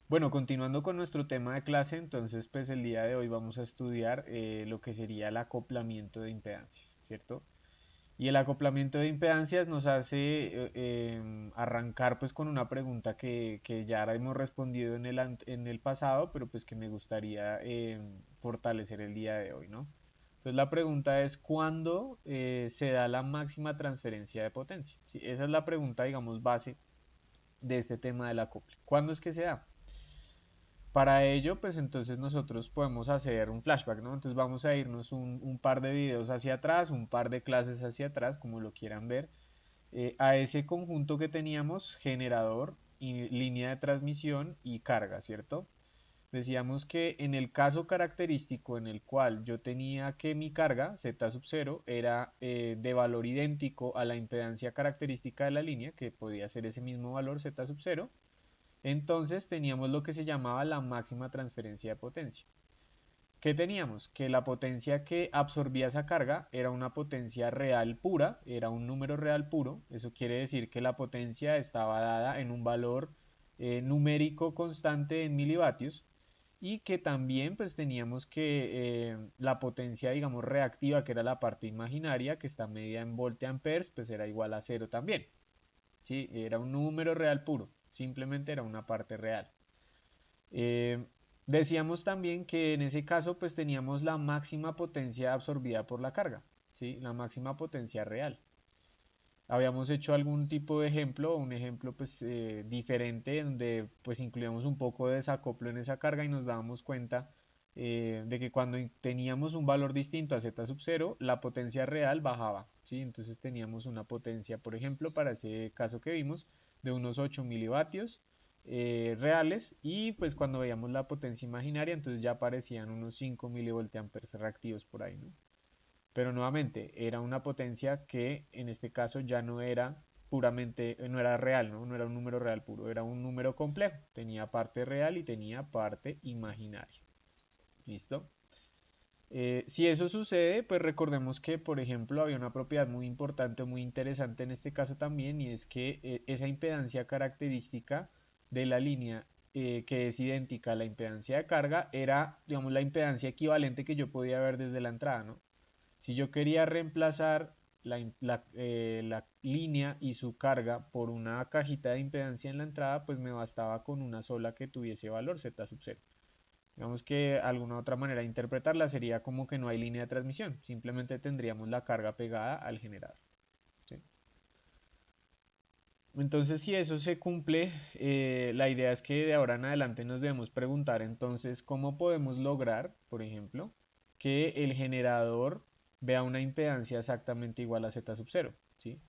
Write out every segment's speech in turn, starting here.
Bueno, continuando con nuestro tema de clase, entonces pues el día de hoy vamos a estudiar lo que sería el acoplamiento de impedancias, ¿cierto? Y el acoplamiento de impedancias nos hace arrancar pues con una pregunta que ya hemos respondido en en el pasado, pero pues que me gustaría fortalecer el día de hoy, ¿no? Entonces la pregunta es, ¿cuándo se da la máxima transferencia de potencia? Sí, esa es la pregunta, digamos, base de este tema del acople. ¿Cuándo es que se da? Para ello, pues entonces nosotros podemos hacer un flashback, ¿no? Entonces vamos a irnos un par de videos hacia atrás, un par de clases hacia atrás, como lo quieran ver, a ese conjunto que teníamos, generador, y línea de transmisión y carga, ¿cierto? Decíamos que en el caso característico en el cual yo tenía que mi carga, Z sub 0, era de valor idéntico a la impedancia característica de la línea, que podía ser ese mismo valor Z sub 0, entonces teníamos lo que se llamaba la máxima transferencia de potencia. ¿Qué teníamos? Que la potencia que absorbía esa carga era una potencia real pura, era un número real puro. Eso quiere decir que la potencia estaba dada en un valor numérico constante en milivatios y que también pues teníamos que la potencia digamos reactiva, que era la parte imaginaria, que está medida en voltiamperes, pues era igual a cero también. ¿Sí? Era un número real puro, simplemente era una parte real. Eh, Decíamos también que en ese caso pues teníamos la máxima potencia absorbida por la carga, ¿sí? La máxima potencia real. Habíamos hecho algún tipo de ejemplo, un ejemplo pues diferente donde pues incluíamos un poco de desacoplo en esa carga y nos dábamos cuenta de que cuando teníamos un valor distinto a z sub 0, la potencia real bajaba, ¿sí? Entonces teníamos una potencia, por ejemplo, para ese caso que vimos, de unos 8 milivatios reales y pues cuando veíamos la potencia imaginaria, entonces ya aparecían unos 5 milivoltiamperes reactivos por ahí, ¿no? Pero nuevamente era una potencia que en este caso ya no era puramente, no era real, ¿no? No era un número real puro, era un número complejo, tenía parte real y tenía parte imaginaria. ¿Listo? Si eso sucede, pues recordemos que, por ejemplo, había una propiedad muy importante, muy interesante en este caso también, y es que esa impedancia característica de la línea que es idéntica a la impedancia de carga era, digamos, la impedancia equivalente que yo podía ver desde la entrada, ¿no? Si yo quería reemplazar la línea y su carga por una cajita de impedancia en la entrada, pues me bastaba con una sola que tuviese valor Z sub 0. Digamos que alguna otra manera de interpretarla sería como que no hay línea de transmisión, simplemente tendríamos la carga pegada al generador. ¿Sí? Entonces, si eso se cumple, la idea es que de ahora en adelante nos debemos preguntar entonces cómo podemos lograr, por ejemplo, que el generador vea una impedancia exactamente igual a Z sub 0. ¿Sí?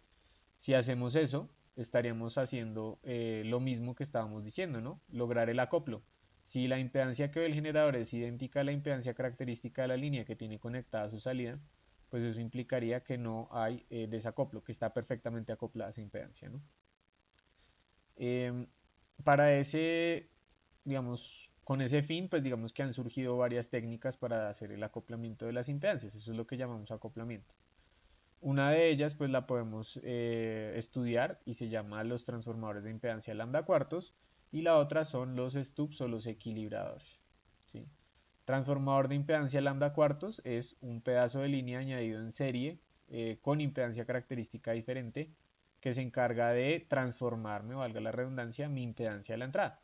Si hacemos eso, estaríamos haciendo lo mismo que estábamos diciendo, ¿no? Lograr el acoplo. Si la impedancia que ve el generador es idéntica a la impedancia característica de la línea que tiene conectada su salida, pues eso implicaría que no hay desacoplo, que está perfectamente acoplada esa impedancia, ¿no? Em, para ese, digamos, con ese fin, pues digamos que han surgido varias técnicas para hacer el acoplamiento de las impedancias. Eso es lo que llamamos acoplamiento. Una de ellas, pues la podemos estudiar y se llama los transformadores de impedancia lambda cuartos y la otra son los stubs o los equilibradores. ¿Sí? Transformador de impedancia lambda cuartos es un pedazo de línea añadido en serie con impedancia característica diferente que se encarga de transformarme, valga la redundancia, mi impedancia de la entrada.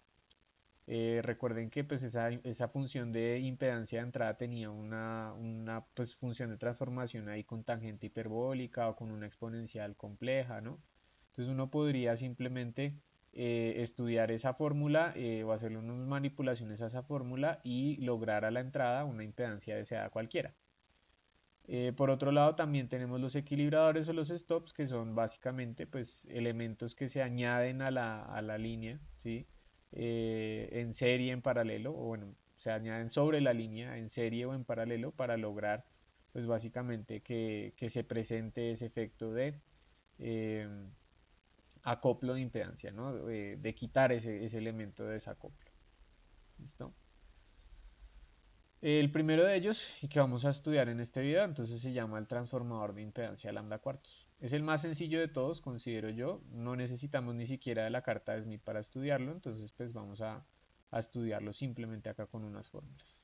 Recuerden que pues esa función de impedancia de entrada tenía una pues, función de transformación ahí con tangente hiperbólica o con una exponencial compleja, ¿no? Entonces uno podría simplemente estudiar esa fórmula o hacerle unas manipulaciones a esa fórmula y lograr a la entrada una impedancia deseada cualquiera. Por otro lado, también tenemos los equilibradores o los stops, que son básicamente pues, elementos que se añaden a a la línea, ¿sí? En serie, en paralelo, o bueno, se añaden sobre la línea en serie o en paralelo para lograr, pues básicamente que se presente ese efecto de eh, acoplo de impedancia, ¿no? De quitar ese elemento de desacoplo. ¿Listo? El primero de ellos, y que vamos a estudiar en este video, entonces se llama el transformador de impedancia lambda cuartos. Es el más sencillo de todos, considero yo. No necesitamos ni siquiera de la carta de Smith para estudiarlo, entonces pues vamos a estudiarlo simplemente acá con unas fórmulas.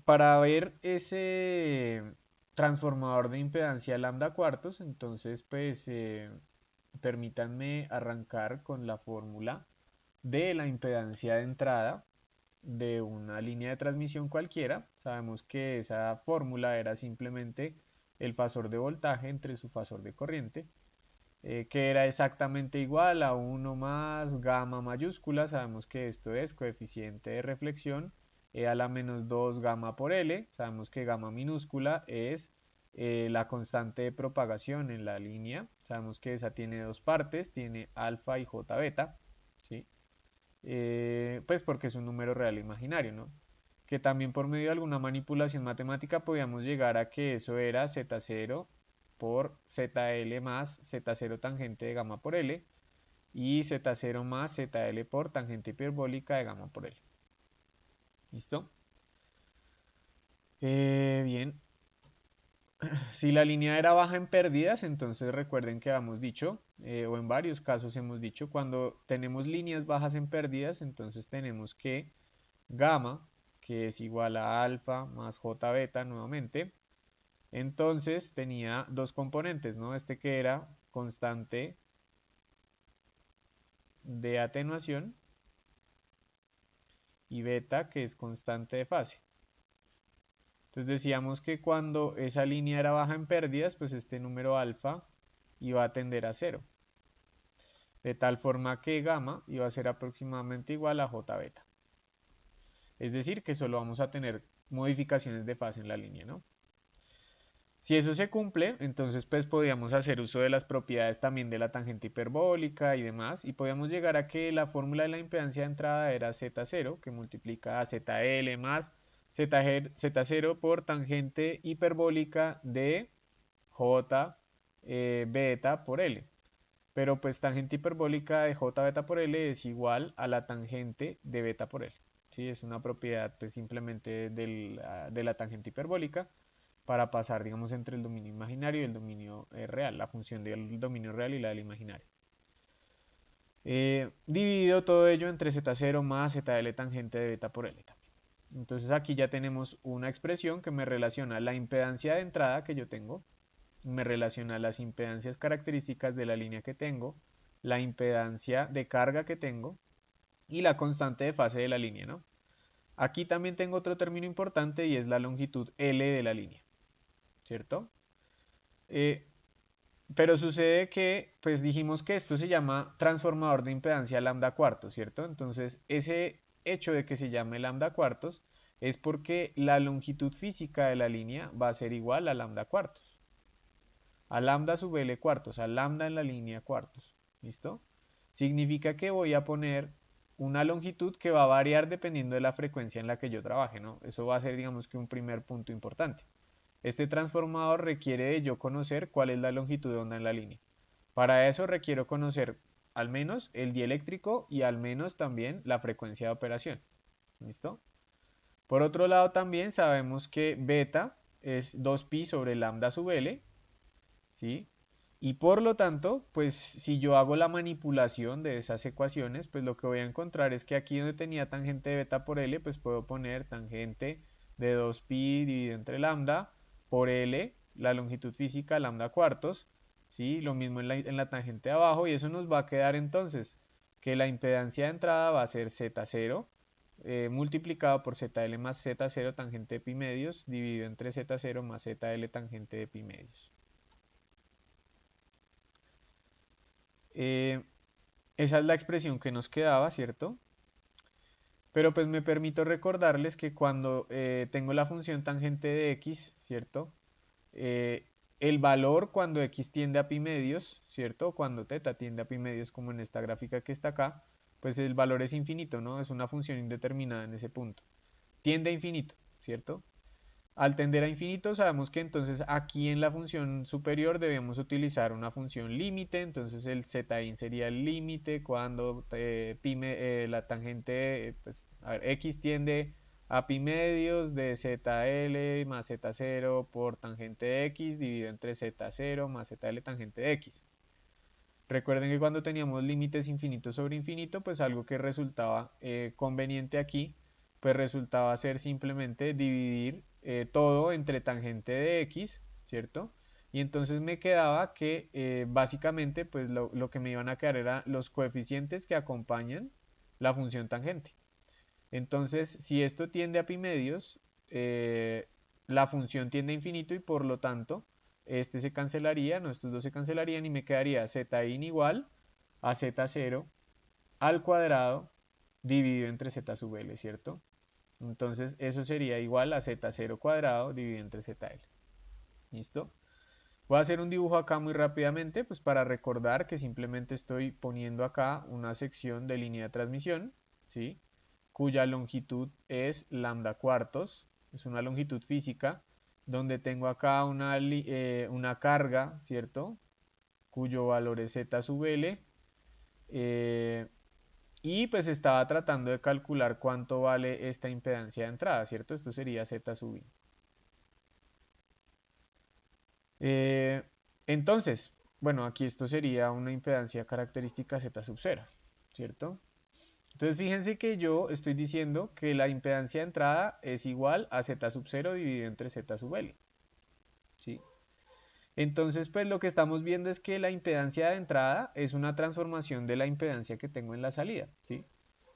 Para ver ese transformador de impedancia lambda cuartos, entonces pues permítanme arrancar con la fórmula de la impedancia de entrada de una línea de transmisión cualquiera. Sabemos que esa fórmula era simplemente el fasor de voltaje entre su fasor de corriente, que era exactamente igual a 1 más gamma mayúscula. Sabemos que esto es coeficiente de reflexión a la menos 2 gamma por L. Sabemos que gamma minúscula es la constante de propagación en la línea. Sabemos que esa tiene dos partes, tiene alfa y j beta, ¿sí? Pues porque es un número real e imaginario, ¿no? Que también por medio de alguna manipulación matemática podíamos llegar a que eso era z0 por zl más z0 tangente de gamma por L y z0 más zl por tangente hiperbólica de gamma por L. ¿Listo? Bien, si la línea era baja en pérdidas, entonces recuerden que habíamos dicho, o en varios casos hemos dicho, cuando tenemos líneas bajas en pérdidas, entonces tenemos que gamma, que es igual a alfa más j beta nuevamente, entonces tenía dos componentes, ¿no? Este que era constante de atenuación y beta que es constante de fase. Entonces decíamos que cuando esa línea era baja en pérdidas, pues este número alfa iba a tender a cero. De tal forma que gamma iba a ser aproximadamente igual a j beta. Es decir, que solo vamos a tener modificaciones de fase en la línea, ¿no? Si eso se cumple, entonces pues podríamos hacer uso de las propiedades también de la tangente hiperbólica y demás, y podríamos llegar a que la fórmula de la impedancia de entrada era z0, que multiplica a zl más z0 por tangente hiperbólica de j beta por L. Pero pues tangente hiperbólica de j beta por L es igual a la tangente de beta por L. ¿Sí? Es una propiedad pues simplemente de la tangente hiperbólica para pasar, digamos, entre el dominio imaginario y el dominio real, la función del dominio real y la del imaginario. Dividido todo ello entre z0 más zl tangente de beta por L también. Entonces aquí ya tenemos una expresión que me relaciona la impedancia de entrada que yo tengo, me relaciona las impedancias características de la línea que tengo, la impedancia de carga que tengo y la constante de fase de la línea, ¿no? Aquí también tengo otro término importante y es la longitud L de la línea, ¿cierto? Eh, pero sucede que, pues dijimos que esto se llama transformador de impedancia lambda cuartos, ¿cierto? Entonces, ese hecho de que se llame lambda cuartos es porque la longitud física de la línea va a ser igual a lambda cuartos. A lambda sub L cuartos, a lambda en la línea cuartos. ¿Listo? Significa que voy a poner una longitud que va a variar dependiendo de la frecuencia en la que yo trabaje, ¿no? Eso va a ser, digamos que un primer punto importante. Este transformador requiere de yo conocer cuál es la longitud de onda en la línea. Para eso requiero conocer al menos el dieléctrico y al menos también la frecuencia de operación. ¿Listo? Por otro lado también sabemos que beta es 2pi sobre lambda sub L, ¿sí? Y por lo tanto, pues si yo hago la manipulación de esas ecuaciones, pues lo que voy a encontrar es que aquí donde tenía tangente de beta por L, pues puedo poner tangente de 2pi dividido entre lambda por L, la longitud física, lambda cuartos, ¿sí? Lo mismo en la tangente de abajo, y eso nos va a quedar entonces que la impedancia de entrada va a ser Z0 multiplicado por ZL más Z0 tangente de pi medios dividido entre Z0 más ZL tangente de pi medios. Eh, Esa es la expresión que nos quedaba, ¿cierto? Pero pues me permito recordarles que cuando tengo la función tangente de x, ¿cierto? Eh, el valor cuando x tiende a pi medios, ¿cierto? Cuando teta tiende a pi medios, como en esta gráfica que está acá, pues el valor es infinito, ¿no? Es una función indeterminada en ese punto. Tiende a infinito, ¿cierto? Al tender a infinito sabemos que entonces aquí en la función superior debemos utilizar una función límite, entonces el zin sería el límite cuando la tangente, pues, a ver, x tiende a pi medios de zl más z0 por tangente de x dividido entre z0 más zl tangente de x. Recuerden que cuando teníamos límites infinito sobre infinito, pues algo que resultaba conveniente aquí, pues resultaba ser simplemente dividir todo entre tangente de x, ¿cierto? Y entonces me quedaba que básicamente pues lo que me iban a quedar era los coeficientes que acompañan la función tangente. Entonces, si esto tiende a pi medios, la función tiende a infinito y por lo tanto, este se cancelaría, no, estos dos se cancelarían y me quedaría zin igual a z0 al cuadrado dividido entre z sub l, ¿cierto? Entonces, eso sería igual a z0 cuadrado dividido entre zl. ¿Listo? Voy a hacer un dibujo acá muy rápidamente, pues para recordar que simplemente estoy poniendo acá una sección de línea de transmisión, ¿sí? Cuya longitud es lambda cuartos, es una longitud física, donde tengo acá una carga, ¿cierto? Cuyo valor es z sub l, eh, y pues estaba tratando de calcular cuánto vale esta impedancia de entrada, ¿cierto? Esto sería z sub i. Eh, entonces, bueno, aquí esto sería una impedancia característica z sub 0, ¿cierto? Entonces fíjense que yo estoy diciendo que la impedancia de entrada es igual a z sub 0 dividido entre z sub l, ¿sí? Entonces, pues lo que estamos viendo es que la impedancia de entrada es una transformación de la impedancia que tengo en la salida, ¿sí?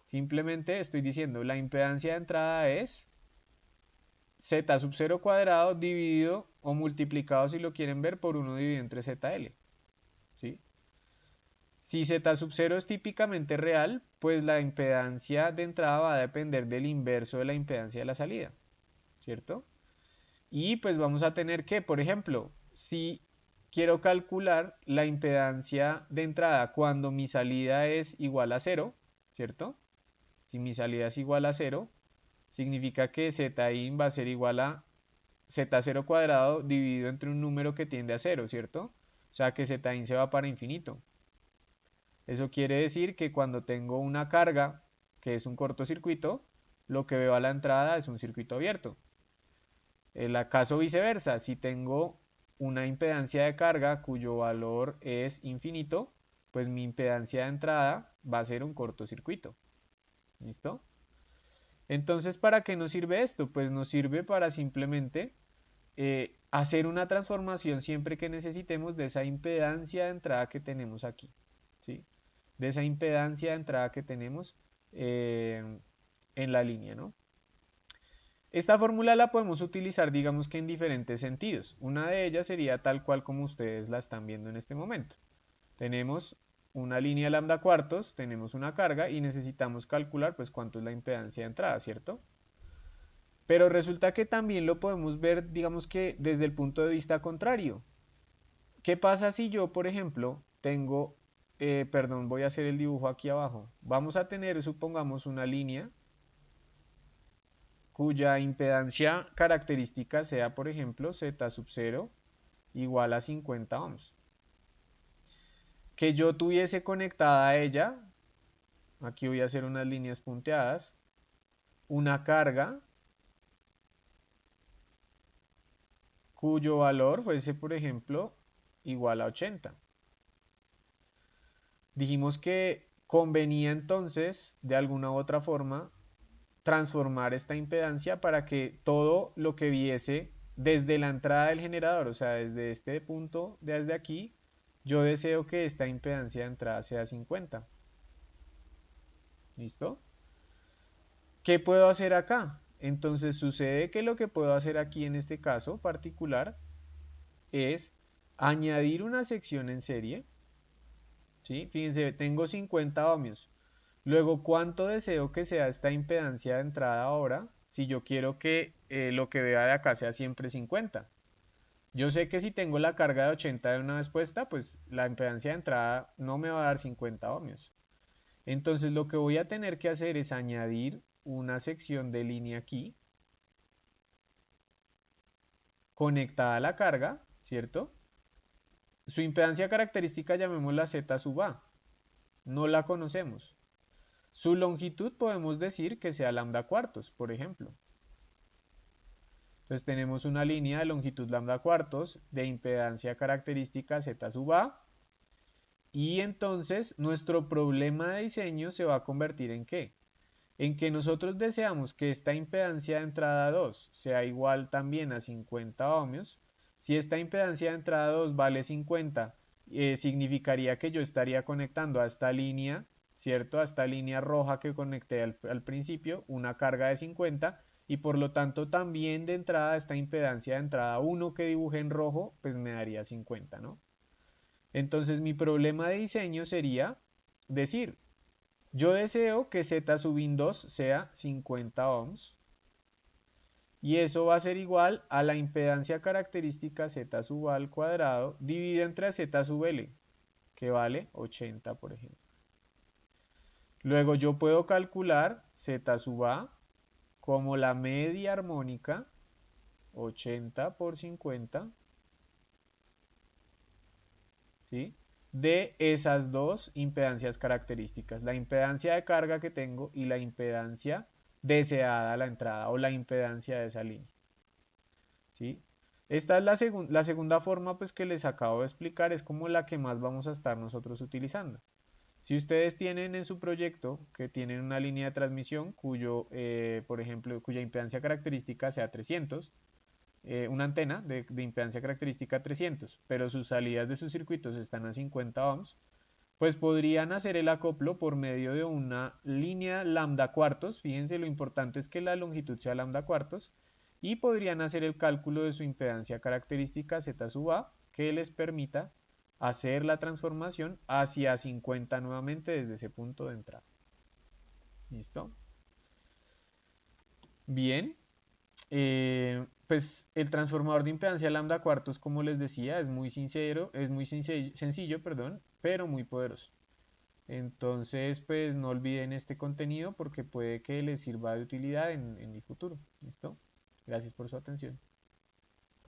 Simplemente estoy diciendo la impedancia de entrada es z sub 0 cuadrado dividido o multiplicado, si lo quieren ver, por 1 dividido entre zl, ¿sí? Si z sub 0 es típicamente real, pues la impedancia de entrada va a depender del inverso de la impedancia de la salida, ¿cierto? Y pues vamos a tener que, por ejemplo, si quiero calcular la impedancia de entrada cuando mi salida es igual a 0, ¿cierto? Si mi salida es igual a 0, significa que zin va a ser igual a z0 cuadrado dividido entre un número que tiende a 0, ¿cierto? O sea que zin se va para infinito. Eso quiere decir que cuando tengo una carga, que es un cortocircuito, lo que veo a la entrada es un circuito abierto. El caso viceversa, si tengo una impedancia de carga cuyo valor es infinito, pues mi impedancia de entrada va a ser un cortocircuito. ¿Listo? Entonces, ¿para qué nos sirve esto? Pues nos sirve para simplemente hacer una transformación siempre que necesitemos de esa impedancia de entrada que tenemos aquí, ¿sí? De esa impedancia de entrada que tenemos eh, en la línea, ¿no? Esta fórmula la podemos utilizar, digamos que en diferentes sentidos. Una de ellas sería tal cual como ustedes la están viendo en este momento. Tenemos una línea lambda cuartos, tenemos una carga y necesitamos calcular pues cuánto es la impedancia de entrada, ¿cierto? Pero resulta que también lo podemos ver, digamos que desde el punto de vista contrario. ¿Qué pasa si yo, por ejemplo, tengo, perdón, voy a hacer el dibujo aquí abajo. Vamos a tener, supongamos, una línea cuya impedancia característica sea, por ejemplo, z sub 0 igual a 50 ohms. Que yo tuviese conectada a ella, aquí voy a hacer unas líneas punteadas, una carga cuyo valor fuese, por ejemplo, igual a 80. Dijimos que convenía entonces, de alguna u otra forma, transformar esta impedancia para que todo lo que viese desde la entrada del generador, o sea, desde este punto, desde aquí, yo deseo que esta impedancia de entrada sea 50. ¿Listo? ¿Qué puedo hacer acá? Entonces sucede que lo que puedo hacer aquí en este caso particular es añadir una sección en serie, ¿sí? Fíjense, tengo 50 ohmios. Luego, ¿cuánto deseo que sea esta impedancia de entrada ahora? Si yo quiero que lo que vea de acá sea siempre 50. Yo sé que si tengo la carga de 80 de una vez puesta, pues la impedancia de entrada no me va a dar 50 ohmios. Entonces lo que voy a tener que hacer es añadir una sección de línea aquí, conectada a la carga, ¿cierto? Su impedancia característica llamémosla Z sub A. No la conocemos. Su longitud podemos decir que sea lambda cuartos, por ejemplo. Entonces tenemos una línea de longitud lambda cuartos de impedancia característica Z sub A Y entonces nuestro problema de diseño se va a convertir en ¿qué? En que nosotros deseamos que esta impedancia de entrada 2 sea igual también a 50 ohmios. Si esta impedancia de entrada 2 vale 50, significaría que yo estaría conectando a esta línea, ¿cierto? A esta línea roja que conecté al principio, una carga de 50 y por lo tanto también de entrada esta impedancia de entrada 1 que dibujé en rojo, pues me daría 50, ¿no? Entonces mi problema de diseño sería decir, yo deseo que Z sub 2 sea 50 ohms y eso va a ser igual a la impedancia característica Z sub A al cuadrado dividida entre Z sub L, que vale 80, por ejemplo. Luego yo puedo calcular Z sub A como la media armónica, 80 por 50, ¿sí? De esas dos impedancias características, la impedancia de carga que tengo y la impedancia deseada a la entrada o la impedancia de esa línea, ¿sí? Esta es la segunda forma pues que les acabo de explicar, es como la que más vamos a estar nosotros utilizando. Si ustedes tienen en su proyecto que tienen una línea de transmisión por ejemplo, cuya impedancia característica sea 300, una antena de impedancia característica 300, pero sus salidas de sus circuitos están a 50 ohms, pues podrían hacer el acoplo por medio de una línea lambda cuartos. Fíjense, lo importante es que la longitud sea lambda cuartos. Y podrían hacer el cálculo de su impedancia característica Z sub A que les permita hacer la transformación hacia 50 nuevamente desde ese punto de entrada. ¿Listo? Bien. Pues el transformador de impedancia lambda cuartos, como les decía, es muy sencillo, perdón, pero muy poderoso. Entonces, pues no olviden este contenido porque puede que les sirva de utilidad en el futuro. ¿Listo? Gracias por su atención.